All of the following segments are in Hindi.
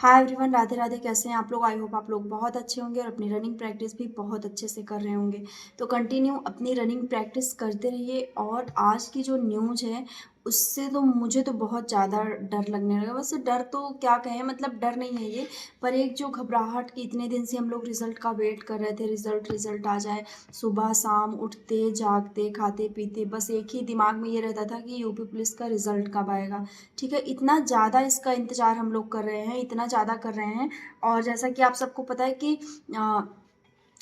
Hi everyone, Radhe Radhe. कैसे हैं आप लोग? आई होप आप लोग बहुत अच्छे होंगे और अपनी रनिंग प्रैक्टिस भी बहुत अच्छे से कर रहे होंगे। तो कंटिन्यू अपनी रनिंग प्रैक्टिस करते रहिए। और आज की जो न्यूज़ है उससे तो मुझे तो बहुत ज़्यादा डर लगने लगा। वैसे डर तो क्या कहें, मतलब डर नहीं है ये, पर एक जो घबराहट की इतने दिन से हम लोग रिजल्ट का वेट कर रहे थे, रिजल्ट रिजल्ट आ जाए। सुबह शाम उठते जागते खाते पीते बस एक ही दिमाग में ये रहता था कि यूपी पुलिस का रिजल्ट कब आएगा। ठीक है, इतना ज़्यादा इसका इंतज़ार हम लोग कर रहे हैं, इतना ज़्यादा कर रहे हैं। और जैसा कि आप सबको पता है कि अ,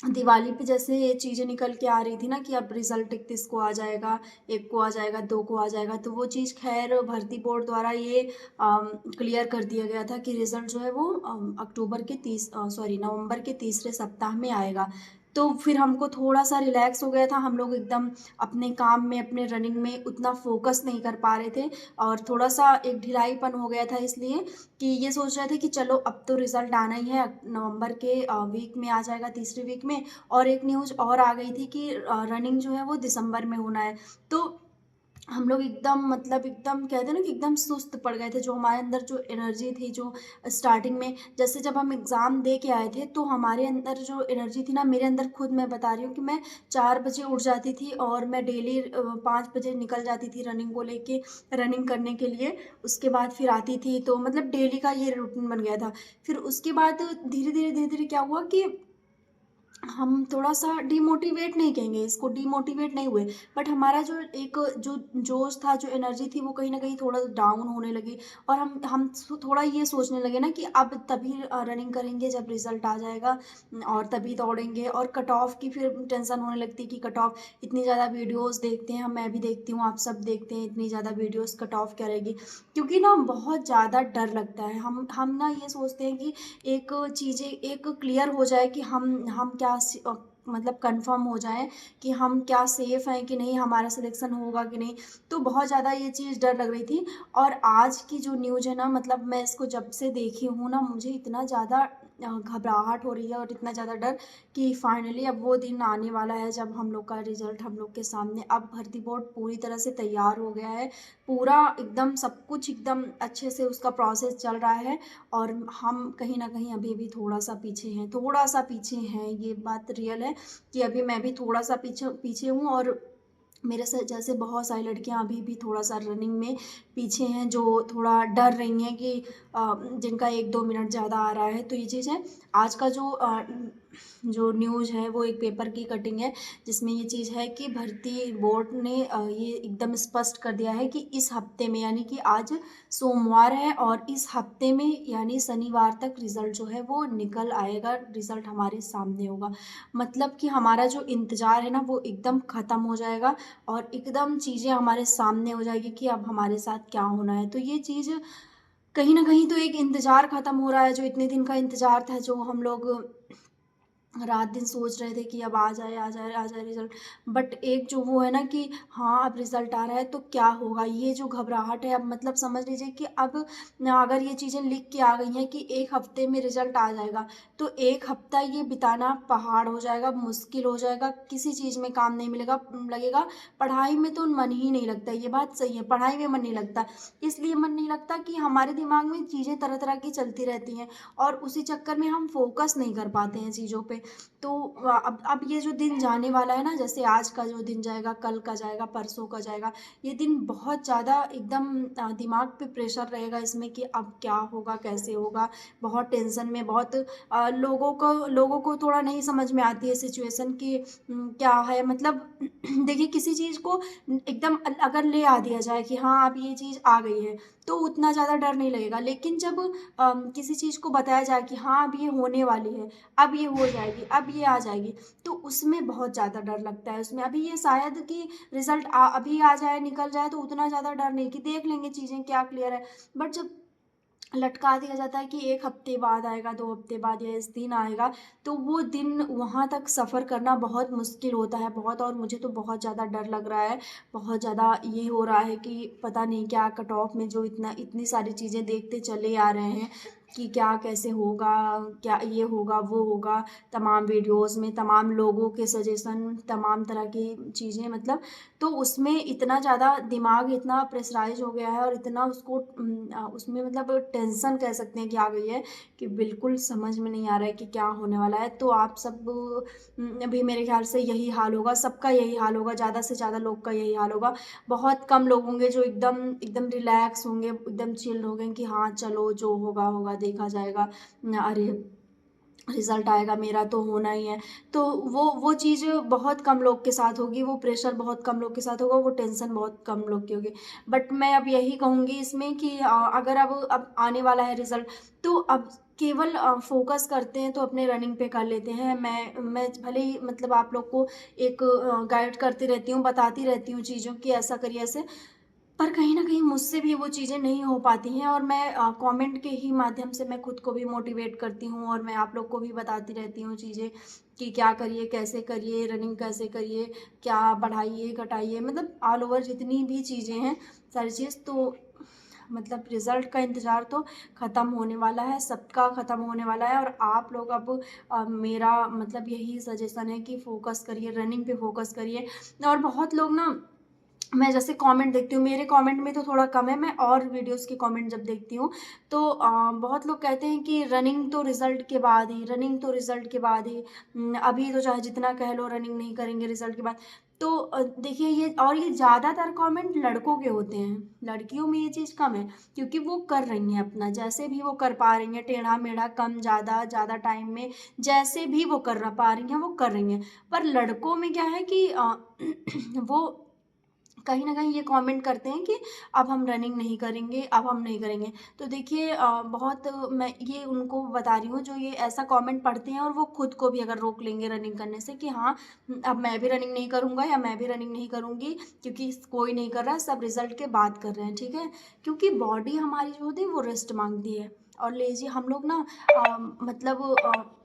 दिवाली पे जैसे ये चीज़ें निकल के आ रही थी ना कि अब रिजल्ट 31 को आ जाएगा, 1 को आ जाएगा, 2 को आ जाएगा। तो वो चीज़ खैर भर्ती बोर्ड द्वारा ये क्लियर कर दिया गया था कि रिजल्ट जो है वो नवंबर के तीसरे सप्ताह में आएगा। तो फिर हमको थोड़ा सा रिलैक्स हो गया था। हम लोग एकदम अपने काम में, अपने रनिंग में उतना फोकस नहीं कर पा रहे थे और थोड़ा सा एक ढिलाईपन हो गया था, इसलिए कि ये सोच रहे थे कि चलो अब तो रिजल्ट आना ही है, नवंबर के वीक में आ जाएगा, तीसरे वीक में। और एक न्यूज़ और आ गई थी कि रनिंग जो है वो दिसंबर में होना है। तो हम लोग एकदम, मतलब एकदम कहते हैं ना कि एकदम सुस्त पड़ गए थे। जो हमारे अंदर जो एनर्जी थी, जो स्टार्टिंग में जैसे जब हम एग्ज़ाम दे के आए थे, तो हमारे अंदर जो एनर्जी थी ना, मेरे अंदर खुद मैं बता रही हूँ कि मैं 4 बजे उठ जाती थी और मैं डेली 5 बजे निकल जाती थी रनिंग को लेके, रनिंग करने के लिए। उसके बाद फिर आती थी, तो मतलब डेली का ये रूटीन बन गया था। फिर उसके बाद धीरे धीरे क्या हुआ कि हम थोड़ा-सा डिमोटिवेट नहीं कहेंगे इसको, डिमोटिवेट नहीं हुए, बट हमारा जो एक जो जोश था, जो एनर्जी थी, वो कहीं न कहीं थोड़ा डाउन होने लगी। और हम थोड़ा ये सोचने लगे ना कि अब तभी रनिंग करेंगे जब रिज़ल्ट आ जाएगा, और तभी दौड़ेंगे। और कट ऑफ की फिर टेंशन होने लगती है कि कट ऑफ, इतनी ज़्यादा वीडियोज़ देखते हैं हम, मैं भी देखती हूँ, आप सब देखते हैं, इतनी ज़्यादा वीडियोज़ कट ऑफ क्या रहेगी। क्योंकि ना बहुत ज़्यादा डर लगता है। हम ना ये सोचते हैं कि एक चीज़ें एक क्लियर हो जाए कि हम क्या मतलब कंफर्म हो जाए कि हम क्या सेफ़ हैं कि नहीं, हमारा सिलेक्शन होगा कि नहीं। तो बहुत ज़्यादा ये चीज़ डर लग रही थी। और आज की जो न्यूज़ है ना, मतलब मैं इसको जब से देखी हूँ ना, मुझे इतना ज़्यादा घबराहट हो रही है और इतना ज़्यादा डर कि फाइनली अब वो दिन आने वाला है जब हम लोग का रिज़ल्ट हम लोग के सामने। अब भर्ती बोर्ड पूरी तरह से तैयार हो गया है, पूरा एकदम सब कुछ एकदम अच्छे से उसका प्रोसेस चल रहा है। और हम कहीं न कहीं अभी भी थोड़ा-सा पीछे हैं, थोड़ा-सा पीछे हैं, ये बात रियल है कि अभी मैं भी थोड़ा-सा पीछे पीछे हूँ। और मेरे से जैसे बहुत सारी लड़कियां अभी भी थोड़ा-सा रनिंग में पीछे हैं, जो थोड़ा डर रही हैं कि जिनका 1-2 मिनट ज़्यादा आ रहा है। तो ये चीज़ है। आज का जो न्यूज़ है वो एक पेपर की कटिंग है, जिसमें ये चीज़ है कि भर्ती बोर्ड ने ये एकदम स्पष्ट कर दिया है कि इस हफ्ते में, यानी कि आज सोमवार है और इस हफ्ते में यानी शनिवार तक रिज़ल्ट जो है वो निकल आएगा, रिज़ल्ट हमारे सामने होगा। मतलब कि हमारा जो इंतज़ार है ना वो एकदम ख़त्म हो जाएगा और एकदम चीज़ें हमारे सामने हो जाएगी कि अब हमारे साथ क्या होना है। तो ये चीज़ कहीं न कहीं तो एक इंतज़ार ख़त्म हो रहा है, जो इतने दिन का इंतज़ार था, जो हम लोग रात दिन सोच रहे थे कि अब आ जाए, आ जाए, आ जाए रिज़ल्ट। बट एक जो वो है ना कि हाँ, अब रिज़ल्ट आ रहा है तो क्या होगा? ये जो घबराहट है, अब मतलब समझ लीजिए कि अब अगर ये चीज़ें लिख के आ गई हैं कि 1 हफ़्ते में रिज़ल्ट आ जाएगा, तो 1 हफ़्ता ये बिताना पहाड़ हो जाएगा, मुश्किल हो जाएगा, किसी चीज़ में काम नहीं मिलेगा लगेगा। पढ़ाई में तो मन ही नहीं लगता, ये बात सही है, पढ़ाई में मन नहीं लगता। इसलिए मन नहीं लगता कि हमारे दिमाग में चीज़ें तरह-तरह की चलती रहती हैं और उसी चक्कर में हम फ़ोकस नहीं कर पाते हैं चीज़ों पे। तो अब ये जो दिन जाने वाला है ना, जैसे आज का जो दिन जाएगा, कल का जाएगा, परसों का जाएगा, ये दिन बहुत ज़्यादा एकदम दिमाग पे प्रेशर रहेगा इसमें कि अब क्या होगा, कैसे होगा। बहुत टेंशन में, बहुत लोगों को थोड़ा नहीं समझ में आती है सिचुएशन कि क्या है मतलब। देखिए, किसी चीज़ को एकदम अगर ले आ दिया जाए कि हाँ अब ये चीज़ आ गई है, तो उतना ज़्यादा डर नहीं लगेगा। लेकिन जब किसी चीज़ को बताया जाए कि हाँ अब ये होने वाली है, अब ये हो जाएगी, अब ये आ जाएगी, तो उसमें बहुत ज़्यादा डर लगता है। उसमें अभी ये शायद कि रिज़ल्ट अभी आ जाए, निकल जाए, तो उतना ज़्यादा डर नहीं कि देख लेंगे चीज़ें क्या क्लियर है। बट जब लटका दिया जाता है कि 1 हफ्ते बाद आएगा, 2 हफ्ते बाद या इस दिन आएगा, तो वो दिन वहाँ तक सफ़र करना बहुत मुश्किल होता है, बहुत। और मुझे तो बहुत ज़्यादा डर लग रहा है, बहुत ज़्यादा ये हो रहा है कि पता नहीं क्या कट ऑफ में जो इतनी सारी चीज़ें देखते चले आ रहे हैं, कि क्या कैसे होगा, क्या ये होगा, वो होगा, तमाम वीडियोज़ में तमाम लोगों के सजेशन, तमाम तरह की चीज़ें मतलब, तो उसमें इतना ज़्यादा दिमाग इतना प्रेशराइज़ हो गया है और इतना उसको उसमें मतलब टेंशन कह सकते हैं कि आ गई है कि बिल्कुल समझ में नहीं आ रहा है कि क्या होने वाला है। तो आप सब भी मेरे ख़्याल से यही हाल होगा, सबका यही हाल होगा, ज़्यादा से ज़्यादा लोग का यही हाल होगा। बहुत कम लोग होंगे जो एकदम एकदम रिलैक्स होंगे, एकदम चिल हो गए कि हाँ, चलो जो होगा, होगा देखा जाएगा। अरे! रिज़ल्ट आएगा, मेरा तो होना ही है। तो वो चीज़ बहुत कम लोग के साथ होगी, वो प्रेशर बहुत कम लोग के साथ होगा, वो टेंशन बहुत कम लोग की होगी। बट मैं अब यही कहूँगी इसमें कि अगर अब आने वाला है रिज़ल्ट, तो अब केवल फ़ोकस करते हैं तो अपने रनिंग पे कर लेते हैं। मैं भले ही मतलब आप लोग को एक गाइड करती रहती हूँ, बताती रहती हूँ चीज़ों की ऐसा करिए, ऐसे, पर कहीं न कहीं मुझसे भी वो चीज़ें नहीं हो पाती हैं और मैं कमेंट के ही माध्यम से मैं खुद को भी मोटिवेट करती हूँ और मैं आप लोग को भी बताती रहती हूँ चीज़ें कि क्या करिए, कैसे करिए, रनिंग कैसे करिए, क्या बढ़ाइए, घटाइए, मतलब ऑल ओवर जितनी भी चीज़ें हैं, सारी चीज़। तो मतलब रिज़ल्ट का इंतज़ार तो ख़त्म होने वाला है, सबका ख़त्म होने वाला है और आप लोग अब मेरा मतलब यही सजेशन है कि फ़ोकस करिए, रनिंग पे फ़ोकस करिए। और बहुत लोग ना, मैं जैसे कमेंट देखती हूँ, मेरे कमेंट में तो थोड़ा कम है, मैं और वीडियोज़ के कमेंट जब देखती हूँ, तो बहुत लोग कहते हैं कि रनिंग तो रिज़ल्ट के बाद ही, रनिंग तो रिज़ल्ट के बाद ही, अभी तो चाहे जितना कह लो रनिंग नहीं करेंगे रिज़ल्ट के बाद। तो देखिए ये ज़्यादातर कमेंट लड़कों के होते हैं, लड़कियों में ये चीज़ कम है क्योंकि वो कर रही हैं अपना, जैसे भी वो कर पा रही हैं, टेढ़ा-मेढ़ा, कम ज़्यादा, ज़्यादा टाइम में, जैसे भी वो कर पा रही हैं, वो कर रही हैं। पर लड़कों में क्या है कि वो कहीं न कहीं ये कमेंट करते हैं कि अब हम रनिंग नहीं करेंगे, अब हम नहीं करेंगे। तो देखिए बहुत मैं ये उनको बता रही हूँ जो ये ऐसा कमेंट पढ़ते हैं और वो खुद को भी अगर रोक लेंगे रनिंग करने से कि हाँ, अब मैं भी रनिंग नहीं करूँगा या मैं भी रनिंग नहीं करूँगी क्योंकि कोई नहीं कर रहा है, सब रिज़ल्ट के बाद कर रहे हैं, ठीक है? क्योंकि बॉडी हमारी जो होती है वो रेस्ट माँगती है और लीजिए हम लोग ना मतलब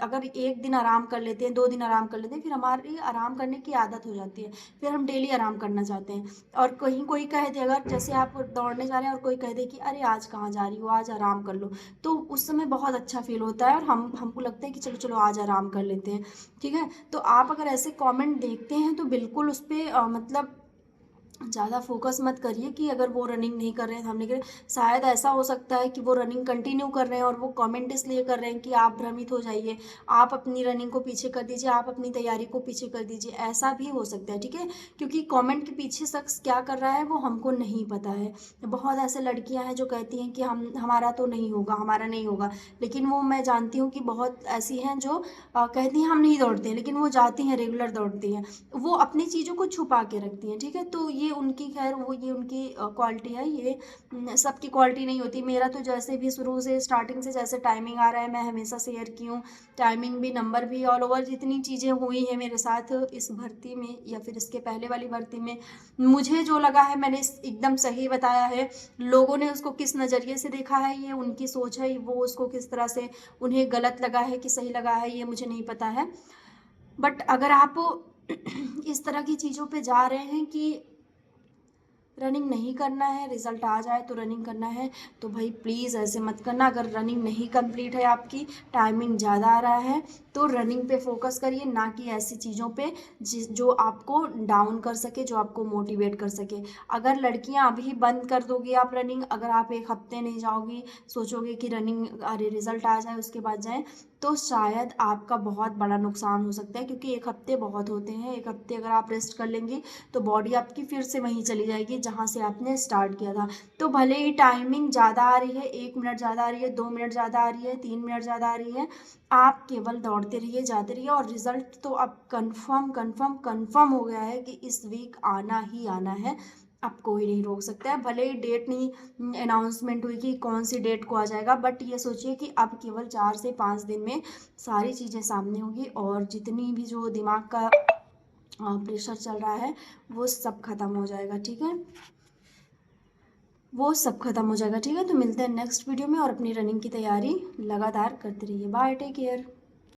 अगर 1 दिन आराम कर लेते हैं, 2 दिन आराम कर लेते हैं, फिर हमारी आराम करने की आदत हो जाती है। फिर हम डेली आराम करना चाहते हैं और कहीं कोई कह दे, अगर जैसे आप दौड़ने जा रहे हैं और कोई कह दे कि अरे आज कहाँ जा रही हो, आज आराम कर लो, तो उस समय बहुत अच्छा फ़ील होता है और हमको लगता है कि चलो, चलो आज आराम कर लेते हैं, ठीक है? तो आप अगर ऐसे कमेंट देखते हैं तो बिल्कुल उस पे मतलब ज़्यादा फ़ोकस मत करिए कि अगर वो रनिंग नहीं कर रहे हैं, हम नहीं कर रहे। शायद ऐसा हो सकता है कि वो रनिंग कंटिन्यू कर रहे हैं और वो कमेंट इसलिए कर रहे हैं कि आप भ्रमित हो जाइए, आप अपनी रनिंग को पीछे कर दीजिए, आप अपनी तैयारी को पीछे कर दीजिए, ऐसा भी हो सकता है, ठीक है? क्योंकि कमेंट के पीछे शख्स क्या कर रहा है वो हमको नहीं पता है। बहुत ऐसे लड़कियाँ हैं जो कहती हैं कि हम हमारा तो नहीं होगा, हमारा नहीं होगा, लेकिन वो मैं जानती हूँ कि बहुत ऐसी हैं जो कहती हैं हम नहीं दौड़ते हैं, लेकिन वो जाती हैं, रेगुलर दौड़ती हैं। वो अपनी चीज़ों को छुपा के रखती हैं, ठीक है? तो ये उनकी ख़ैर वो ये उनकी क्वालिटी है, ये सबकी क्वालिटी नहीं होती। मेरा तो जैसे भी शुरू से स्टार्टिंग से जैसे टाइमिंग आ रहा है, मैं हमेशा शेयर की हूँ, टाइमिंग भी, नंबर भी, ऑल ओवर जितनी चीज़ें हुई हैं मेरे साथ इस भर्ती में या फिर इसके पहले वाली भर्ती में, मुझे जो लगा है मैंने एकदम सही बताया है। लोगों ने उसको किस नज़रिए से देखा है ये उनकी सोच है, वो उसको किस तरह से उन्हें गलत लगा है कि सही लगा है ये मुझे नहीं पता है। बट अगर आप इस तरह की चीज़ों पे जा रहे हैं कि रनिंग नहीं करना है, रिज़ल्ट आ जाए तो रनिंग करना है, तो भाई प्लीज़ ऐसे मत करना। अगर रनिंग नहीं कंप्लीट है आपकी, टाइमिंग ज़्यादा आ रहा है, तो रनिंग पे फ़ोकस करिए, ना कि ऐसी चीज़ों पे जो आपको डाउन कर सके, जो आपको मोटिवेट कर सके। अगर लड़कियां अभी बंद कर दोगी आप रनिंग, अगर आप 1 हफ्ते नहीं जाओगी, सोचोगे कि रनिंग अरे रिज़ल्ट आ जाए उसके बाद जाएँ, तो शायद आपका बहुत बड़ा नुकसान हो सकता है क्योंकि 1 हफ्ते बहुत होते हैं। 1 हफ्ते अगर आप रेस्ट कर लेंगी तो बॉडी आपकी फिर से वहीं चली जाएगी जहाँ से आपने स्टार्ट किया था। तो भले ही टाइमिंग ज़्यादा आ रही है, 1 मिनट ज़्यादा आ रही है, 2 मिनट ज़्यादा आ रही है, 3 मिनट ज़्यादा आ रही है, आप केवल दौड़ते रहिए, जाते रहिए और रिज़ल्ट तो अब कन्फर्म कन्फर्म कन्फर्म हो गया है कि इस वीक आना ही आना है। अब कोई नहीं रोक सकता है, भले ही डेट नहीं अनाउंसमेंट हुई कि कौन सी डेट को आ जाएगा, बट ये सोचिए कि अब केवल 4 से 5 दिन में सारी चीज़ें सामने होंगी और जितनी भी जो दिमाग का प्रेशर चल रहा है वो सब खत्म हो जाएगा, ठीक है? वो सब खत्म हो जाएगा, ठीक है? तो मिलते हैं नेक्स्ट वीडियो में और अपनी रनिंग की तैयारी लगातार करते रहिए। Bye, take care.